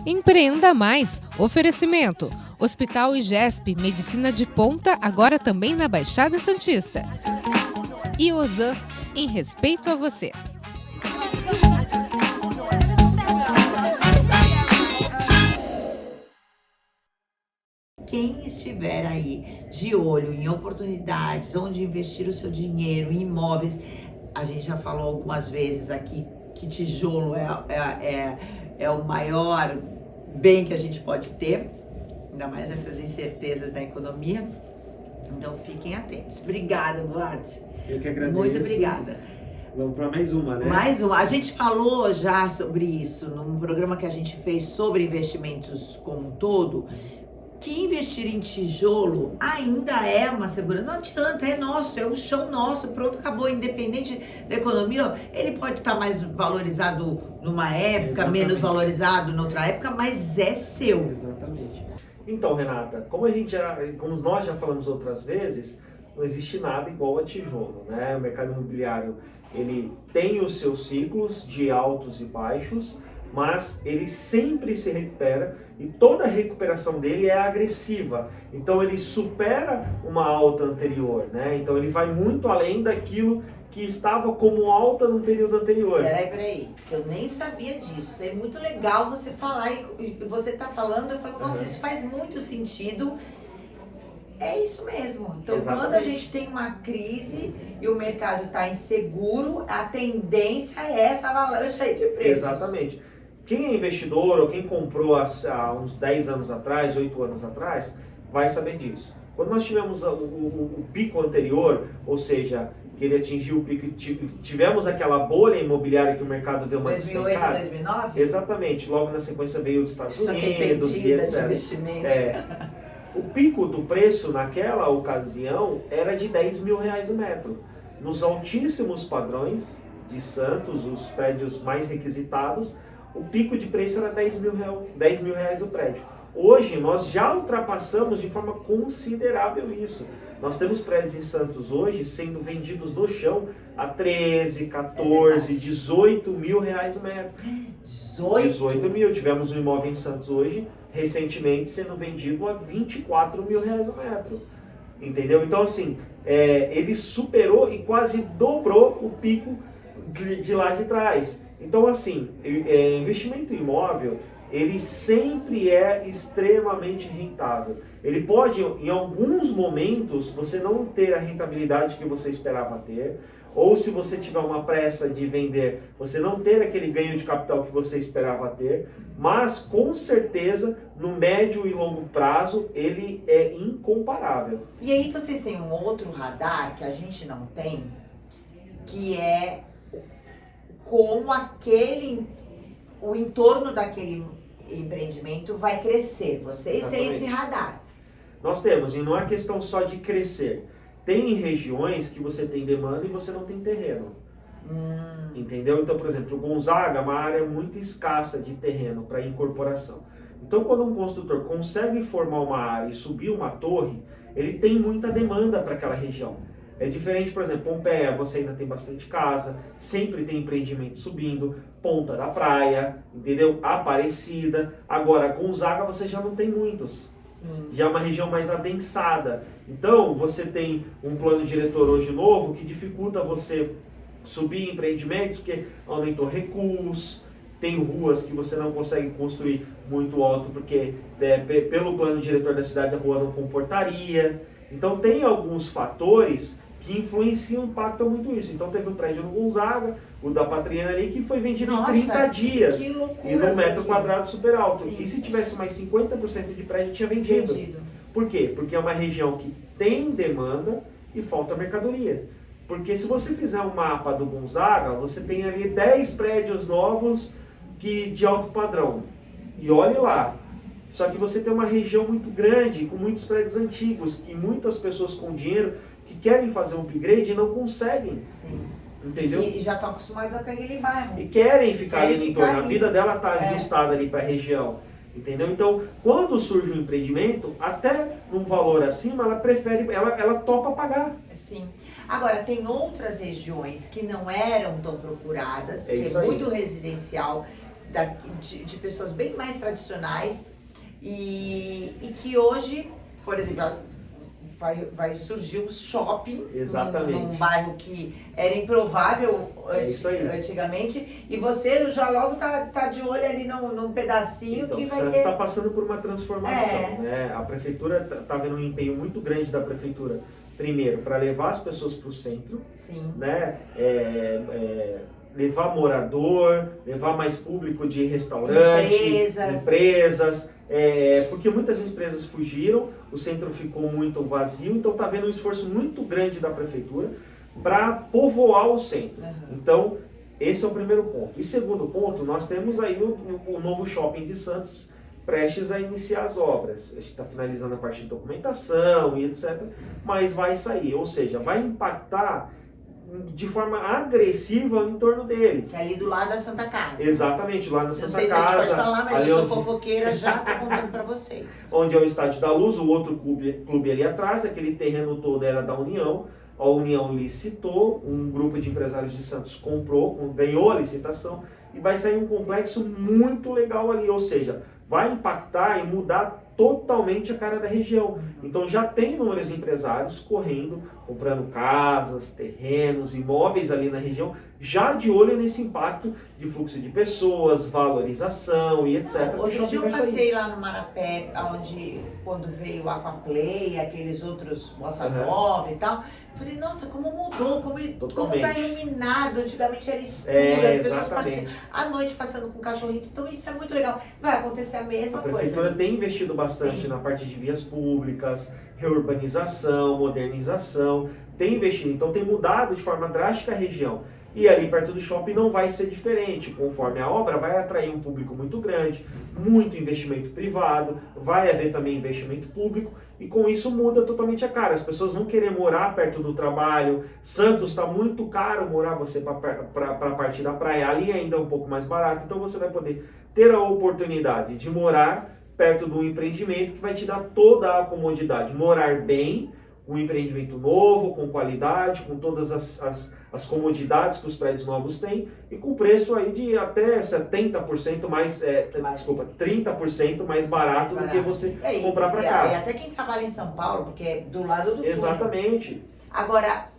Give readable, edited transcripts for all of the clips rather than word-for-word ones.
Empreenda mais. Oferecimento. Hospital IGESP, medicina de ponta, agora também na Baixada Santista. E Ozan, em respeito a você. Quem estiver aí de olho em oportunidades, onde investir o seu dinheiro em imóveis, a gente já falou algumas vezes aqui que tijolo é o maior bem que a gente pode ter, ainda mais essas incertezas da economia. Então fiquem atentos. Obrigada, Duarte. Eu que agradeço. Muito obrigada. Vamos para mais uma, né? Mais uma. A gente falou já sobre isso num programa que a gente fez sobre investimentos como um todo, que investir em tijolo ainda é uma segurança. Não adianta, é nosso, é o chão nosso, pronto, acabou. Independente da economia, ele pode estar mais valorizado numa época, Exatamente. menos valorizado noutra época, mas é seu. Exatamente. Então, Renata, como nós já falamos outras vezes, não existe nada igual a tijolo, né? O mercado imobiliário, ele tem os seus ciclos de altos e baixos, mas ele sempre se recupera e toda a recuperação dele é agressiva. Então ele supera uma alta anterior, né? Então ele vai muito além daquilo que estava como alta no período anterior. Peraí, que eu nem sabia disso. É muito legal você falar e você tá falando, eu falo, nossa, isso faz muito sentido. É isso mesmo. Então, Exatamente. Quando a gente tem uma crise e o mercado está inseguro, a tendência é essa avalanche aí de preços. Exatamente. Quem é investidor ou quem comprou há uns 10 anos atrás, 8 anos atrás, vai saber disso. Quando nós tivemos o pico anterior, ou seja, que ele atingiu o pico, tivemos aquela bolha imobiliária que o mercado deu uma 2008 despencada. 2009? Exatamente. Logo na sequência veio os Estados Só Unidos e etc. O pico do preço naquela ocasião era de R$10.000 o metro. Nos altíssimos padrões de Santos, os prédios mais requisitados, o pico de preço era R$10.000 o prédio. Hoje nós já ultrapassamos de forma considerável isso. Nós temos prédios em Santos hoje sendo vendidos no chão a 13, 14, 18 mil reais o metro. 18 mil. Tivemos um imóvel em Santos hoje, recentemente, sendo vendido a 24 mil reais o metro. Entendeu? Então assim, ele superou e quase dobrou o pico de lá de trás. Então assim, investimento imóvel, ele sempre é extremamente rentável. Ele pode, em alguns momentos, você não ter a rentabilidade que você esperava ter, ou se você tiver uma pressa de vender, você não ter aquele ganho de capital que você esperava ter, mas com certeza, no médio e longo prazo, ele é incomparável. E aí vocês têm um outro radar que a gente não tem, que é como o entorno daquele empreendimento vai crescer. Vocês têm esse radar. Nós temos, e não é questão só de crescer. Tem regiões que você tem demanda e você não tem terreno. Entendeu? Então, por exemplo, Gonzaga é uma área muito escassa de terreno para incorporação. Então, quando um construtor consegue formar uma área e subir uma torre, ele tem muita demanda para aquela região. É diferente, por exemplo, Pompeia, você ainda tem bastante casa, sempre tem empreendimento subindo, Ponta da Praia, entendeu? Aparecida. Agora, Gonzaga você já não tem muitos. Sim. Já é uma região mais adensada. Então, você tem um plano diretor hoje novo que dificulta você subir empreendimentos, porque aumentou recursos, tem ruas que você não consegue construir muito alto, porque pelo plano diretor da cidade a rua não comportaria. Então, tem alguns fatores que influenciam, impactam muito isso. Então teve um prédio no Gonzaga, o da Patriana ali, que foi vendido em 30 dias. Que loucura, e num metro quadrado super alto. Sim. E se tivesse mais 50% de prédio, tinha vendido. Por quê? Porque é uma região que tem demanda e falta mercadoria. Porque se você fizer um mapa do Gonzaga, você tem ali 10 prédios novos de alto padrão. E olhe lá. Só que você tem uma região muito grande, com muitos prédios antigos, e muitas pessoas com dinheiro que querem fazer um upgrade e não conseguem. Sim. Entendeu? E já estão acostumados com aquele bairro. E querem ficar ali no entorno. A ali. vida dela está ajustada ali para a região. Entendeu? Então, quando surge um empreendimento, até num valor acima, ela prefere, ela topa pagar. Sim. Agora, tem outras regiões que não eram tão procuradas, que isso é aí. muito residencial, de pessoas bem mais tradicionais e que hoje, por exemplo, vai surgir um shopping num bairro que era improvável antigamente, e você já logo tá de olho ali num pedacinho então, que vai Santos está passando por uma transformação, né? A prefeitura está vendo um empenho muito grande da prefeitura, primeiro, para levar as pessoas para o centro, sim, né? Levar morador, levar mais público de restaurante, empresas, porque muitas empresas fugiram, o centro ficou muito vazio, então está havendo um esforço muito grande da prefeitura para povoar o centro. Então, esse é o primeiro ponto. E segundo ponto, nós temos aí o novo shopping de Santos prestes a iniciar as obras. A gente está finalizando a parte de documentação e etc., mas vai sair, ou seja, vai impactar de forma agressiva em torno dele. Que é ali do lado da Santa Casa. Exatamente, lá na Santa Casa. Não sei se a gente pode falar, mas eu sou fofoqueira, já tô contando para vocês. Onde é o Estádio da Luz, o outro clube ali atrás, aquele terreno todo era da União. A União licitou, um grupo de empresários de Santos comprou, ganhou a licitação e vai sair um complexo muito legal ali, ou seja, vai impactar e mudar totalmente a cara da região. Então já tem inúmeros empresários correndo, comprando casas, terrenos, imóveis ali na região, já de olho nesse impacto de fluxo de pessoas, valorização e etc. Outro dia eu passei lá no Marapé, quando veio o Aquaplay, aqueles outros Bossa Nova e tal, falei, nossa, como mudou, como está iluminado, antigamente era escuro, as pessoas à noite passando com cachorrinho, então isso é muito legal. Vai acontecer a mesma coisa. A prefeitura tem investido bastante na parte de vias públicas, reurbanização, modernização, tem investido, então tem mudado de forma drástica a região. E ali perto do shopping não vai ser diferente, conforme a obra vai atrair um público muito grande, muito investimento privado, vai haver também investimento público e com isso muda totalmente a cara. As pessoas vão querer morar perto do trabalho, Santos está muito caro morar você para a parte da praia, ali ainda é um pouco mais barato, então você vai poder ter a oportunidade de morar perto de um empreendimento que vai te dar toda a comodidade, morar bem, um empreendimento novo, com qualidade, com todas as comodidades que os prédios novos têm e com preço aí de até 70% mais, 30% mais barato do que você comprar para casa. E até quem trabalha em São Paulo, porque é do lado do Exatamente. Túnel. Agora,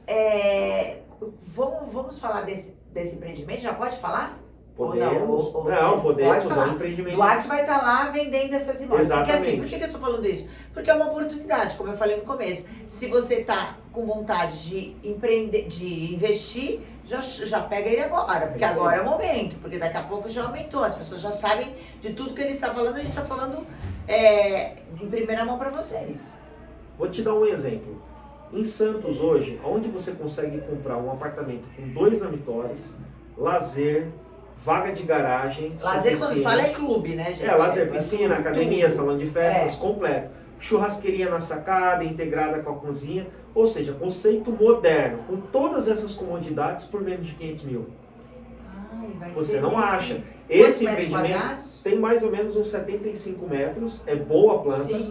vamos falar desse empreendimento? Já pode falar? Podemos. Não, podemos. É um empreendimento. Duarte vai estar lá vendendo essas imóveis. Exatamente. Porque assim, por que eu estou falando isso? Porque é uma oportunidade, como eu falei no começo. Se você está com vontade de empreender, de investir, já pega ele agora. Porque agora é o momento. Porque daqui a pouco já aumentou. As pessoas já sabem de tudo que ele está falando. A gente está falando em primeira mão para vocês. Vou te dar um exemplo. Em Santos hoje, onde você consegue comprar um apartamento com 2 dormitórios, lazer, vaga de garagem, lazer quando fala é clube, né, gente? Lazer, piscina, academia, salão de festas, completo. Churrasqueirinha na sacada, integrada com a cozinha, ou seja, conceito moderno, com todas essas comodidades por menos de 500 mil. Você não acha. Esse empreendimento tem mais ou menos uns 75 metros, é boa planta,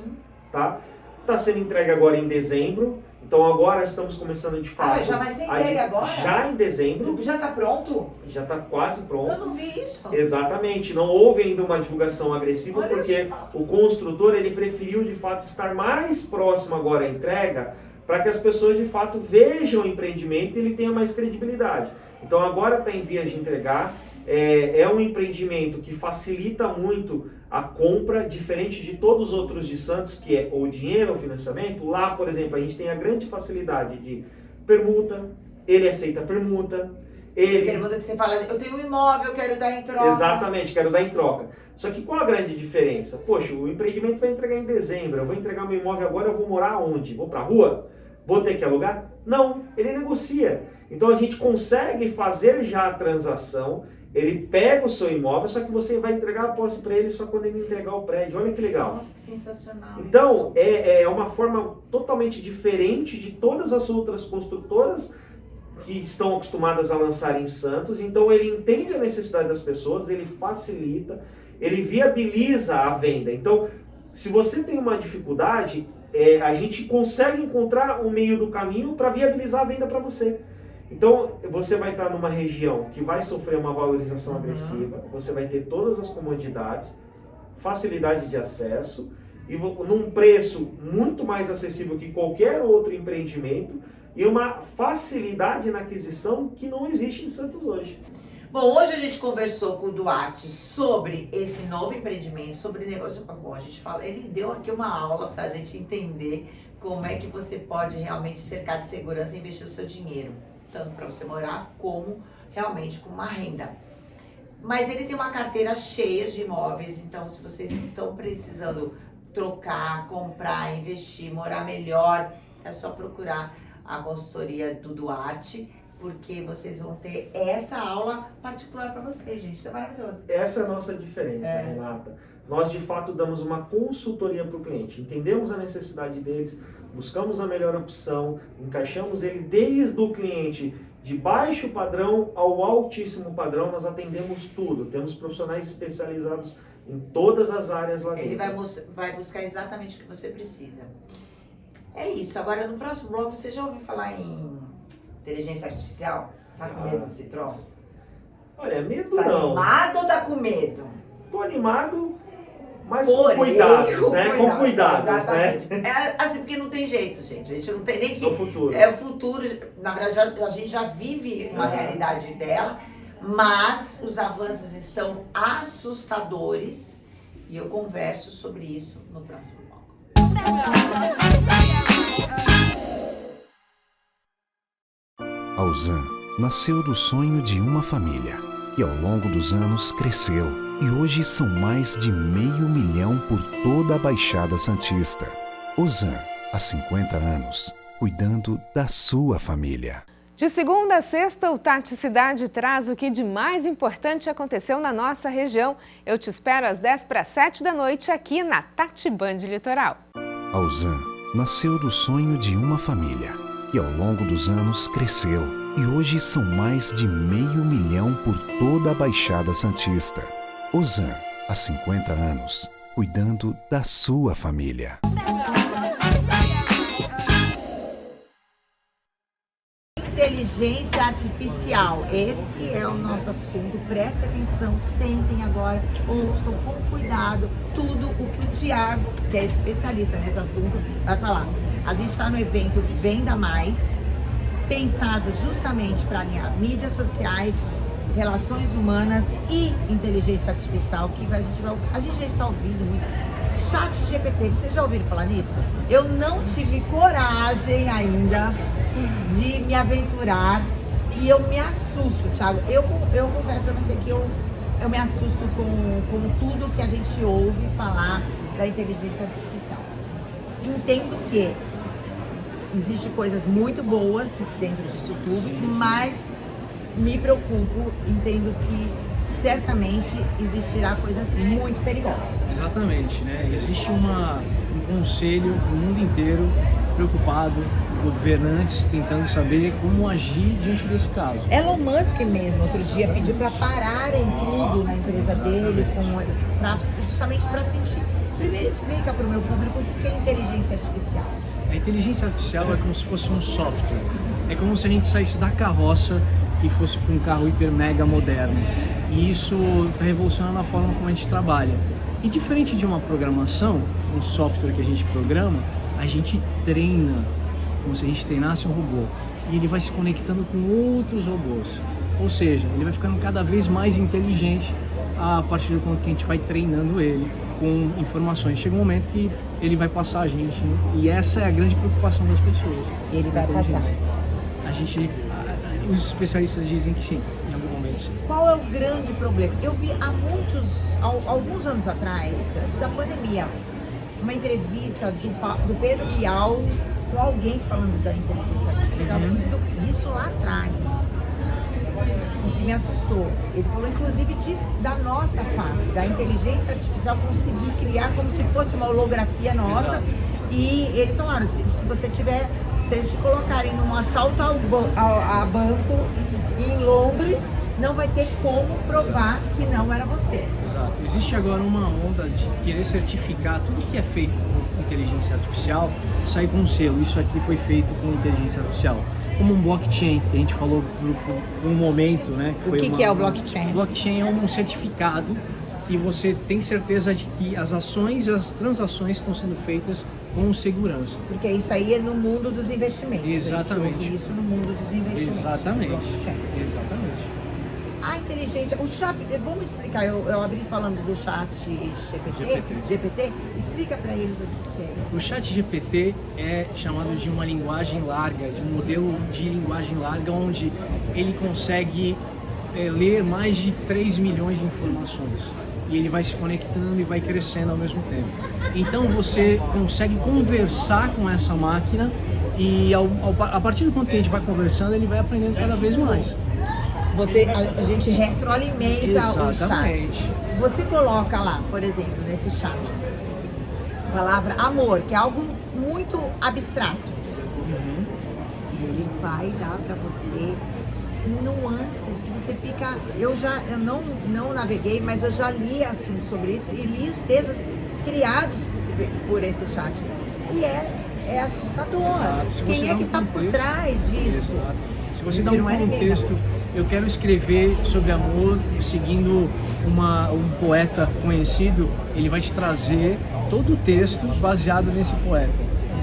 tá? Está sendo entregue agora em dezembro. Então agora estamos começando de fato. Já vai ser entregue agora? Já em dezembro. Já está pronto? Já está quase pronto. Eu não vi isso. Exatamente. Não houve ainda uma divulgação agressiva, porque o construtor ele preferiu de fato estar mais próximo agora à entrega para que as pessoas de fato vejam o empreendimento e ele tenha mais credibilidade. Então agora está em vias de entregar. É um empreendimento que facilita muito a compra, diferente de todos os outros de Santos, que é o dinheiro ou financiamento. Lá, por exemplo, a gente tem a grande facilidade de permuta, ele aceita permuta. Permuta que você fala, eu tenho um imóvel, quero dar em troca. Exatamente, quero dar em troca. Só que qual a grande diferença? Poxa, o empreendimento vai entregar em dezembro, eu vou entregar meu imóvel agora, eu vou morar onde? Vou para a rua? Vou ter que alugar? Não, ele negocia. Então a gente consegue fazer já a transação. Ele pega o seu imóvel, só que você vai entregar a posse para ele só quando ele entregar o prédio. Olha que legal. Nossa, que sensacional. Então, é uma forma totalmente diferente de todas as outras construtoras que estão acostumadas a lançar em Santos. Então, ele entende a necessidade das pessoas, ele facilita, ele viabiliza a venda. Então, se você tem uma dificuldade, a gente consegue encontrar um meio do caminho para viabilizar a venda para você. Então, você vai estar numa região que vai sofrer uma valorização agressiva, você vai ter todas as comodidades, facilidade de acesso, e num preço muito mais acessível que qualquer outro empreendimento, e uma facilidade na aquisição que não existe em Santos hoje. Bom, hoje a gente conversou com o Duarte sobre esse novo empreendimento, sobre negócio. Bom, a gente fala, ele deu aqui uma aula para a gente entender como é que você pode realmente cercar de segurança e investir o seu dinheiro, tanto para você morar como realmente com uma renda. Mas ele tem uma carteira cheia de imóveis, então se vocês estão precisando trocar, comprar, investir, morar melhor, é só procurar a consultoria do Duarte, porque vocês vão ter essa aula particular para vocês, gente. Isso é maravilhoso. Essa é a nossa diferença, Renata. Nós, de fato, damos uma consultoria para o cliente. Entendemos a necessidade deles, buscamos a melhor opção, encaixamos ele desde o cliente de baixo padrão ao altíssimo padrão. Nós atendemos tudo. Temos profissionais especializados em todas as áreas lá dentro. Ele vai buscar exatamente o que você precisa. É isso. Agora, no próximo bloco, você já ouviu falar em inteligência artificial? Tá com medo desse troço? Olha, medo tá não. Tá animado ou tá com medo? Tô animado, mas com cuidados, né? Com cuidados, exatamente. Né? É assim, porque não tem jeito, gente. A gente não tem nem que... No futuro. É o futuro. Na verdade, a gente já vive uma realidade dela, mas os avanços estão assustadores e eu converso sobre isso no próximo bloco. A Ozan nasceu do sonho de uma família e ao longo dos anos cresceu e hoje são mais de 500 mil por toda a Baixada Santista. Ozan, há 50 anos, cuidando da sua família. De segunda a sexta, o Tati Cidade traz o que de mais importante aconteceu na nossa região. Eu te espero às 6:50 da noite aqui na Tati Band Litoral. A Ozan nasceu do sonho de uma família e ao longo dos anos cresceu e hoje são mais de 500 mil por toda a Baixada Santista. Ozan, há 50 anos, cuidando da sua família. Inteligência artificial, esse é o nosso assunto, preste atenção, sentem agora, ouçam com cuidado tudo o que o Thiago, que é especialista nesse assunto, vai falar. A gente está no evento Venda Mais, pensado justamente para alinhar mídias sociais, relações humanas e inteligência artificial, que a gente já está ouvindo muito. ChatGPT, vocês já ouviram falar nisso? Eu não tive coragem ainda de me aventurar, que eu me assusto, Thiago. Eu confesso pra você que eu me assusto com tudo que a gente ouve falar da inteligência artificial. Entendo que existem coisas muito boas dentro disso tudo, mas me preocupo, entendo que certamente existirá coisas muito perigosas. Exatamente, né? Existe um conselho do mundo inteiro preocupado, governantes tentando saber como agir diante desse caso. Elon Musk mesmo, outro dia, pediu para pararem tudo na empresa dele, justamente para sentir. Primeiro explica para o meu público o que é inteligência artificial. A inteligência artificial é como se fosse um software. É como se a gente saísse da carroça e fosse para um carro hiper mega moderno. E isso está revolucionando a forma como a gente trabalha. E diferente de uma programação, um software que a gente programa, a gente treina, como se a gente treinasse um robô. E ele vai se conectando com outros robôs. Ou seja, ele vai ficando cada vez mais inteligente a partir do ponto que a gente vai treinando ele com informações. Chega um momento que ele vai passar a gente, né? E essa é a grande preocupação das pessoas. Ele vai passar. Os especialistas dizem que sim, em algum momento sim. Qual é o grande problema? Eu vi alguns anos atrás, antes da pandemia, uma entrevista do Pedro Bial com alguém falando da inteligência artificial, isso lá atrás, o que me assustou. Ele falou inclusive da nossa face, da inteligência artificial conseguir criar como se fosse uma holografia nossa. Exato. E eles falaram, se eles te colocarem num assalto a banco em Londres, não vai ter como provar que não era você. Exato. Existe agora uma onda de querer certificar tudo que é feito com inteligência artificial, sair com um selo. Isso aqui foi feito com inteligência artificial. como um blockchain, que a gente falou por um momento, né? O que é o blockchain? Blockchain é um certificado que você tem certeza de que as ações e as transações estão sendo feitas com segurança. Porque isso aí é no mundo dos investimentos. Exatamente. A gente ouve isso no mundo dos investimentos. Exatamente. Blockchain. Exatamente. A inteligência, vamos explicar, eu abri falando do chat GPT, explica para eles o que é isso. O chat GPT é chamado de uma linguagem larga, de um modelo de linguagem larga, onde ele consegue ler mais de 3 milhões de informações. E ele vai se conectando e vai crescendo ao mesmo tempo. Então você consegue conversar com essa máquina e a partir do ponto que a gente vai conversando, ele vai aprendendo cada vez mais. A gente retroalimenta Exatamente. o chat. Você coloca lá, por exemplo, nesse chat, a palavra amor, que é algo muito abstrato. E ele vai dar para você nuances que você fica... Eu não naveguei, mas eu já li assuntos sobre isso e li os textos criados por esse chat. E é assustador. Quem é que está por trás disso? Exato. Se você dá um contexto, eu quero escrever sobre amor seguindo um poeta conhecido, ele vai te trazer todo o texto baseado nesse poeta.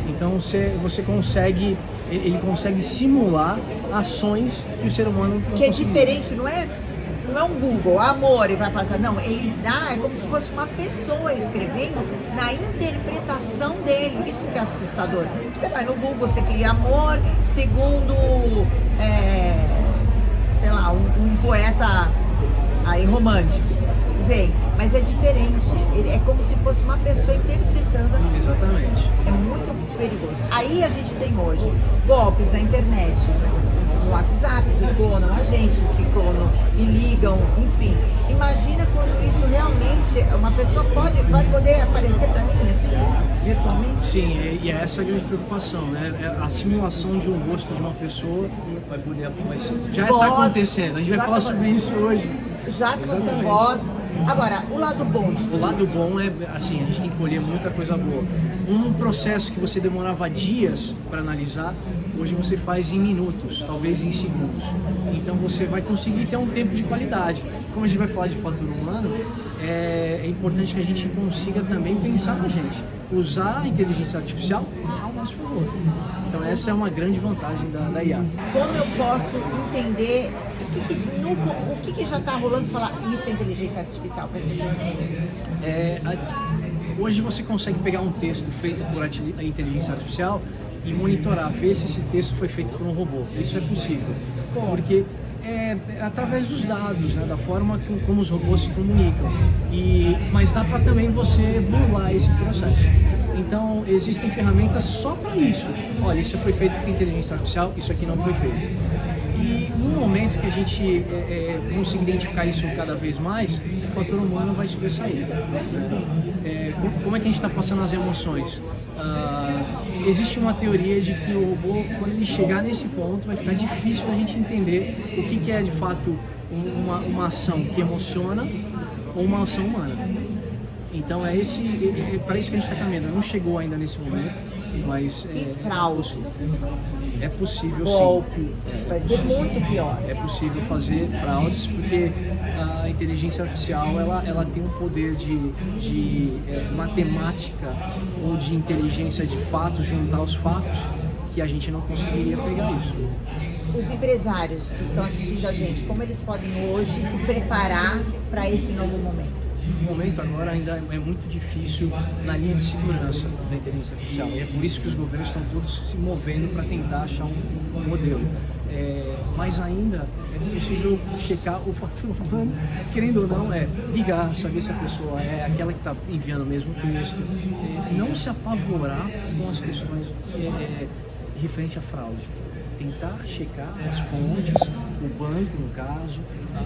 Então você consegue, ele consegue simular ações que o ser humano não que é consegue. diferente, não é um Google, amor, e vai passar. Não, ele dá, é como se fosse uma pessoa escrevendo na interpretação dele. Isso que é assustador. Você vai no Google, você clica amor, segundo, sei lá, um poeta aí romântico. Vem, mas é diferente. Ele é como se fosse uma pessoa interpretando aquilo. Exatamente. É muito perigoso. Aí a gente tem hoje golpes na internet, no WhatsApp, que clonam a gente, que clonam e ligam, enfim. Imagina quando isso realmente, uma pessoa vai poder aparecer para mim, assim, virtualmente? Sim, e essa é a grande preocupação, né? A simulação de um rosto de uma pessoa já está acontecendo. A gente vai falar sobre isso hoje. Já com voz. Agora, o lado bom. O lado bom é, assim, a gente tem que colher muita coisa boa. Um processo que você demorava dias para analisar, hoje você faz em minutos, talvez em segundos. Então você vai conseguir ter um tempo de qualidade. Como a gente vai falar de fator humano, é importante que a gente consiga também pensar na gente. Usar a inteligência artificial ao nosso favor. Então essa é uma grande vantagem da IA. Como eu posso entender o que já está rolando, falar isso é inteligência artificial para as pessoas entenderem? Hoje você consegue pegar um texto feito por inteligência artificial e monitorar, ver se esse texto foi feito por um robô. Isso é possível, porque através dos dados, né, da forma como os robôs se comunicam. Mas dá para também você burlar esse processo. Então existem ferramentas só para isso. Olha, isso foi feito com inteligência artificial, isso aqui não foi feito. E no momento que a gente conseguir identificar isso cada vez mais, o fator humano vai sobressair. Como é que a gente está passando as emoções? Existe uma teoria de que o robô, quando ele chegar nesse ponto, vai ficar difícil a gente entender o que é de fato uma ação que emociona ou uma ação humana. Então é para isso que a gente está caminhando. Não chegou ainda nesse momento, mas... E fraudes? É possível, golpes, sim. Vai ser muito pior. É possível fazer fraudes porque a inteligência artificial ela tem um poder de matemática ou de inteligência de fatos, juntar os fatos, que a gente não conseguiria pegar isso. Os empresários que estão assistindo a gente, como eles podem hoje se preparar para esse novo momento? No momento agora ainda é muito difícil na linha de segurança da inteligência artificial. E é por isso que os governos estão todos se movendo para tentar achar um modelo. Mas ainda é possível checar o fator humano, querendo ou não, ligar, saber se a pessoa é aquela que está enviando o mesmo texto. Não se apavorar com as questões referente à fraude. Tentar checar as fontes, o banco no caso,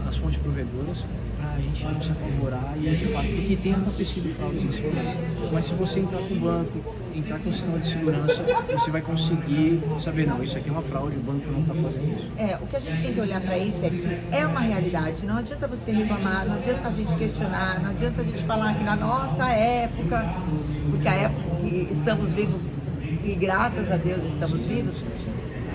as fontes provedoras, para a gente não se apavorar e de fato, porque tem acontecido fraudes nesse momento. Mas se você entrar com o banco, entrar com o sistema de segurança, você vai conseguir saber, não, isso aqui é uma fraude, o banco não está fazendo isso. O que a gente tem que olhar para isso é que é uma realidade, não adianta você reclamar, não adianta a gente questionar, não adianta a gente falar que na nossa época, porque a época que estamos vivos, e graças a Deus estamos vivos,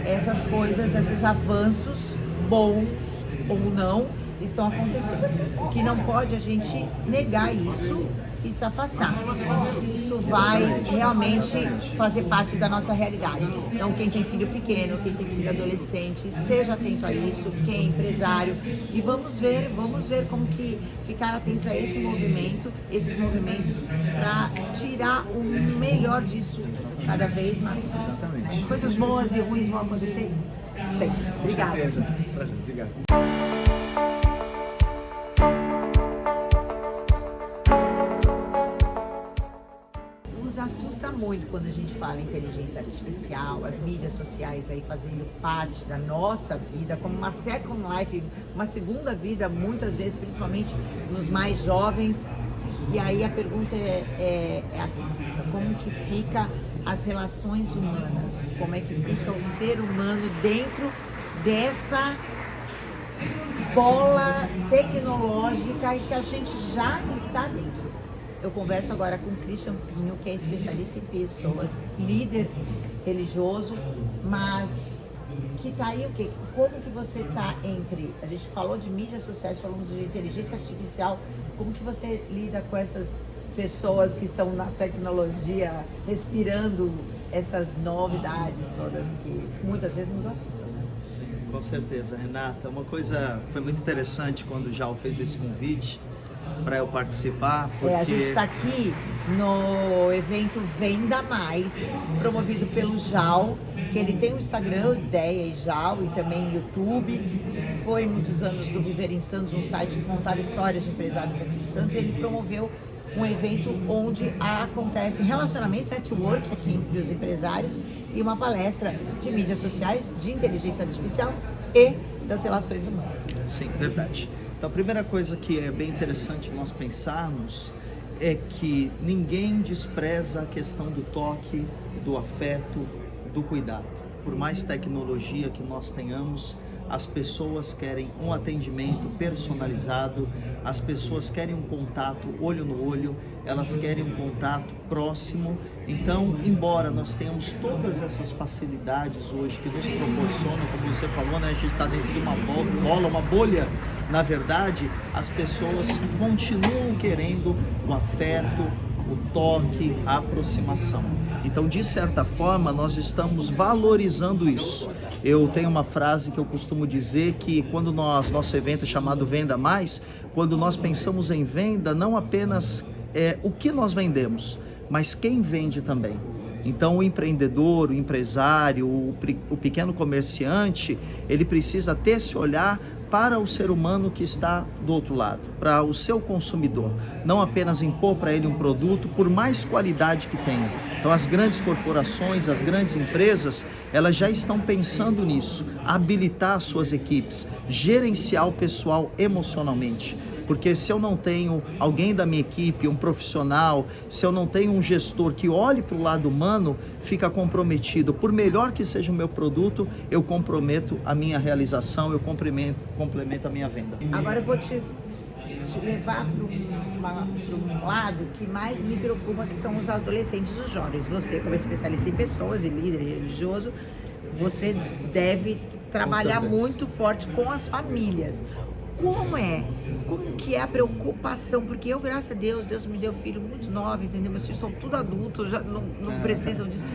essas coisas, esses avanços bons ou não estão acontecendo. O que não pode a gente negar isso e se afastar. Isso vai realmente fazer parte da nossa realidade. Então, quem tem filho pequeno, quem tem filho adolescente, esteja atento a isso, quem é empresário, e vamos ver como que ficar atentos a esses movimentos para tirar o melhor disso cada vez mais. Né? Coisas boas e ruins vão acontecer sempre. Obrigada. Prazer, obrigado. Nos assusta muito quando a gente fala em inteligência artificial, as mídias sociais aí fazendo parte da nossa vida, como uma second life, uma segunda vida, muitas vezes, principalmente nos mais jovens. E aí a pergunta é a que fica: como que fica as relações humanas? Como é que fica o ser humano dentro dessa bola tecnológica e que a gente já está dentro? Eu converso agora com o Christian Pinho, que é especialista em pessoas, líder religioso, mas que tá aí o quê? Como que você tá entre... A gente falou de mídias sociais, falamos de inteligência artificial, como que você lida com essas pessoas que estão na tecnologia, respirando essas novidades todas que muitas vezes nos assustam? Sim, com certeza, Renata. Uma coisa foi muito interessante quando o Jal fez esse convite para eu participar. Porque... a gente está aqui no evento Venda Mais, promovido pelo Jal, que ele tem o Instagram, Ideia e Jal, e também YouTube. Foi muitos anos do Viver em Santos, um site que contava histórias de empresários aqui em Santos. Ele promoveu um evento onde acontece relacionamento, network aqui entre os empresários, e uma palestra de mídias sociais, de inteligência artificial e das relações humanas. Sim, verdade. Então, a primeira coisa que é bem interessante nós pensarmos é que ninguém despreza a questão do toque, do afeto, do cuidado. Por mais tecnologia que nós tenhamos, as pessoas querem um atendimento personalizado, as pessoas querem um contato olho no olho, elas querem um contato próximo. Então, embora nós tenhamos todas essas facilidades hoje que nos proporcionam, como você falou, né, a gente está dentro de uma bola, uma bolha. Na verdade, as pessoas continuam querendo o afeto, o toque, a aproximação. Então, de certa forma, nós estamos valorizando isso. Eu tenho uma frase que eu costumo dizer que quando nosso evento é chamado Venda Mais, quando nós pensamos em venda, não apenas o que nós vendemos, mas quem vende também. Então, o empreendedor, o empresário, o pequeno comerciante, ele precisa ter esse olhar para o ser humano que está do outro lado, para o seu consumidor, não apenas impor para ele um produto, por mais qualidade que tenha. Então, as grandes corporações, as grandes empresas, elas já estão pensando nisso, habilitar suas equipes, gerenciar o pessoal emocionalmente. Porque se eu não tenho alguém da minha equipe, um profissional, se eu não tenho um gestor que olhe para o lado humano, fica comprometido. Por melhor que seja o meu produto, eu comprometo a minha realização, eu complemento a minha venda. Agora eu vou te levar para um lado que mais me preocupa, que são os adolescentes e os jovens. Você, como especialista em pessoas e líder religioso, você deve trabalhar muito forte com as famílias. Como que é a preocupação? Porque eu, graças a Deus, Deus me deu filho muito novo, entendeu? Meus filhos são tudo adultos, já não precisam disso.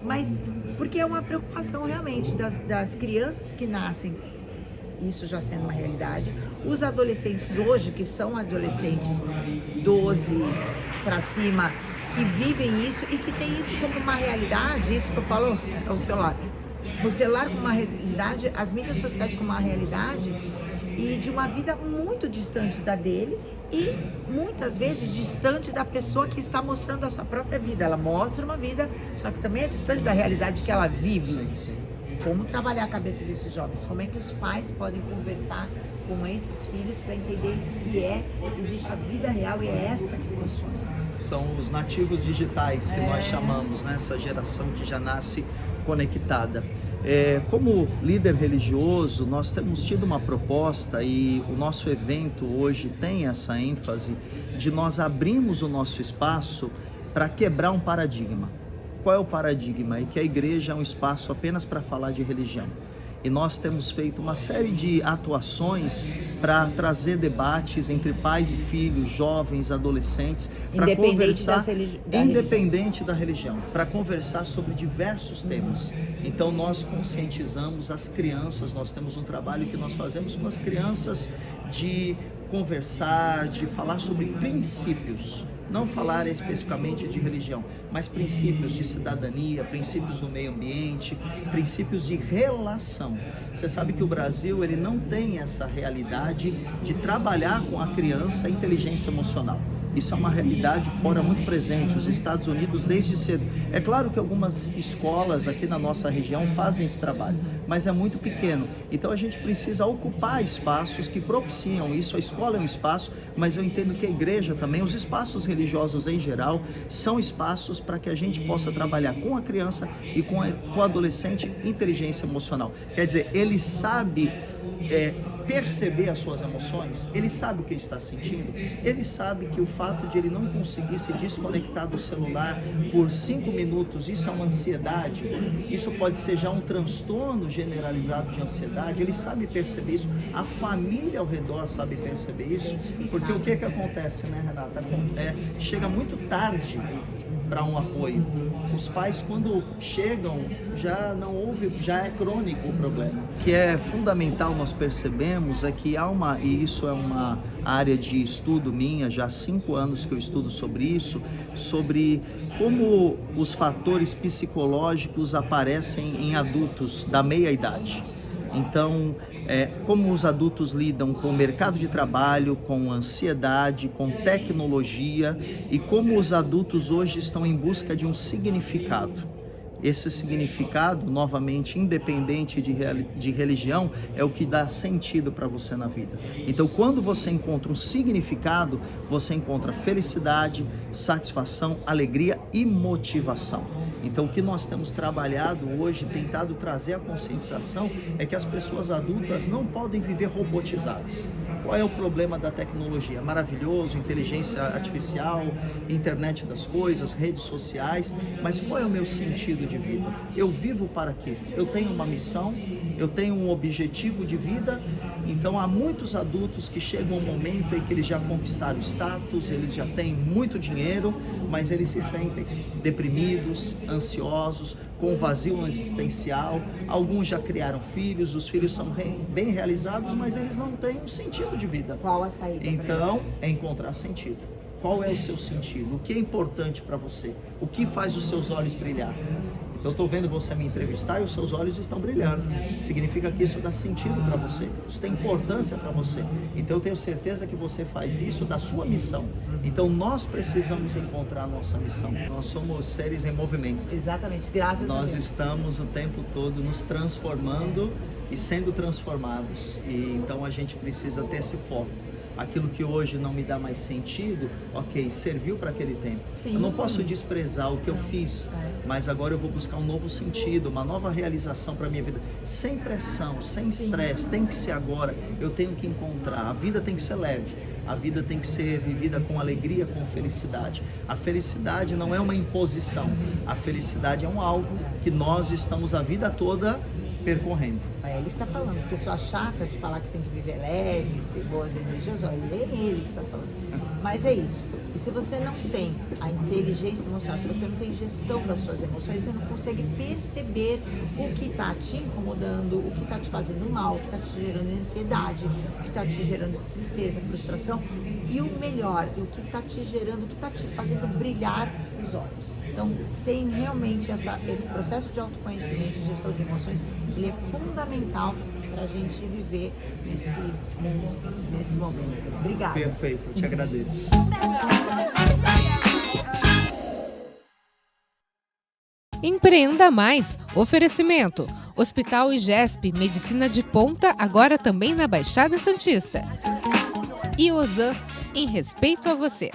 Mas porque é uma preocupação realmente das crianças que nascem, isso já sendo uma realidade. Os adolescentes hoje, que são adolescentes 12 para cima, que vivem isso e que tem isso como uma realidade, isso que eu falo é o celular. O celular como uma realidade, as mídias sociais como uma realidade, e de uma vida muito distante da dele e muitas vezes distante da pessoa que está mostrando a sua própria vida. Ela mostra uma vida, só que também é distante da realidade que ela vive. Sim. Como trabalhar a cabeça desses jovens? Como é que os pais podem conversar com esses filhos para entender que existe a vida real e é essa que funciona? São os nativos digitais que nós chamamos, né? Essa geração que já nasce conectada. Como líder religioso, nós temos tido uma proposta e o nosso evento hoje tem essa ênfase de nós abrirmos o nosso espaço para quebrar um paradigma. Qual é o paradigma? É que a igreja é um espaço apenas para falar de religião. E nós temos feito uma série de atuações para trazer debates entre pais e filhos, jovens, adolescentes, para conversar, independente da religião, para conversar sobre diversos temas. Então nós conscientizamos as crianças, nós temos um trabalho que nós fazemos com as crianças de conversar, de falar sobre princípios. Não falar especificamente de religião, mas princípios de cidadania, princípios do meio ambiente, princípios de relação. Você sabe que o Brasil ele não tem essa realidade de trabalhar com a criança a inteligência emocional. Isso é uma realidade fora muito presente, os Estados Unidos desde cedo. É claro que algumas escolas aqui na nossa região fazem esse trabalho, mas é muito pequeno. Então a gente precisa ocupar espaços que propiciam isso. A escola é um espaço, mas eu entendo que a igreja também, os espaços religiosos em geral, são espaços para que a gente possa trabalhar com a criança e com o adolescente inteligência emocional. Quer dizer, ele sabe perceber as suas emoções, ele sabe o que ele está sentindo, ele sabe que o fato de ele não conseguir se desconectar do celular por 5 minutos, isso é uma ansiedade, isso pode ser já um transtorno generalizado de ansiedade, ele sabe perceber isso, a família ao redor sabe perceber isso, porque o que acontece, né, Renata? Chega muito tarde para um apoio. Os pais, quando chegam, já não houve, já é crônico o problema. O que é fundamental nós percebemos é que e isso é uma área de estudo minha, já há 5 anos que eu estudo sobre isso, sobre como os fatores psicológicos aparecem em adultos da meia-idade. Então, como os adultos lidam com o mercado de trabalho, com ansiedade, com tecnologia e como os adultos hoje estão em busca de um significado. Esse significado, novamente, independente de religião, é o que dá sentido para você na vida. Então, quando você encontra um significado, você encontra felicidade, satisfação, alegria e motivação. Então, o que nós temos trabalhado hoje, tentado trazer a conscientização, é que as pessoas adultas não podem viver robotizadas. Qual é o problema da tecnologia? Maravilhoso, inteligência artificial, internet das coisas, redes sociais, mas qual é o meu sentido de vida? Eu vivo para quê? Eu tenho uma missão, eu tenho um objetivo de vida. Então há muitos adultos que chegam um momento em que eles já conquistaram status, eles já têm muito dinheiro, mas eles se sentem deprimidos, ansiosos, com vazio existencial. Alguns já criaram filhos, os filhos são bem realizados, mas eles não têm um sentido de vida. Qual a saída? Então é encontrar sentido. Qual é o seu sentido? O que é importante para você? O que faz os seus olhos brilhar? Então eu estou vendo você me entrevistar e os seus olhos estão brilhando. Significa que isso dá sentido para você, isso tem importância para você. Então eu tenho certeza que você faz isso da sua missão. Então nós precisamos encontrar a nossa missão. Nós somos seres em movimento. Exatamente, graças a Deus. Nós estamos o tempo todo nos transformando e sendo transformados. E então a gente precisa ter esse foco. Aquilo que hoje não me dá mais sentido, ok, serviu para aquele tempo. Sim. Eu não posso desprezar o que eu fiz, mas agora eu vou buscar um novo sentido, uma nova realização para a minha vida. Sem pressão, sem estresse, tem que ser agora, eu tenho que encontrar. A vida tem que ser leve, a vida tem que ser vivida com alegria, com felicidade. A felicidade não é uma imposição, a felicidade é um alvo que nós estamos a vida toda percorrendo. É ele que está falando, pessoa chata de falar que tem que viver leve, ter boas energias, olha, é ele que está falando. Mas é isso. E se você não tem a inteligência emocional, se você não tem gestão das suas emoções, você não consegue perceber o que está te incomodando, o que está te fazendo mal, o que está te gerando ansiedade, o que está te gerando tristeza, frustração. E o melhor, o que está te gerando, o que está te fazendo brilhar os olhos. Então, tem realmente esse processo de autoconhecimento e gestão de emoções, ele é fundamental para a gente viver nesse momento. Obrigada. Perfeito, eu te agradeço. Empreenda mais. Oferecimento. Hospital IGESP, medicina de ponta, agora também na Baixada Santista. E Ozan, em respeito a você.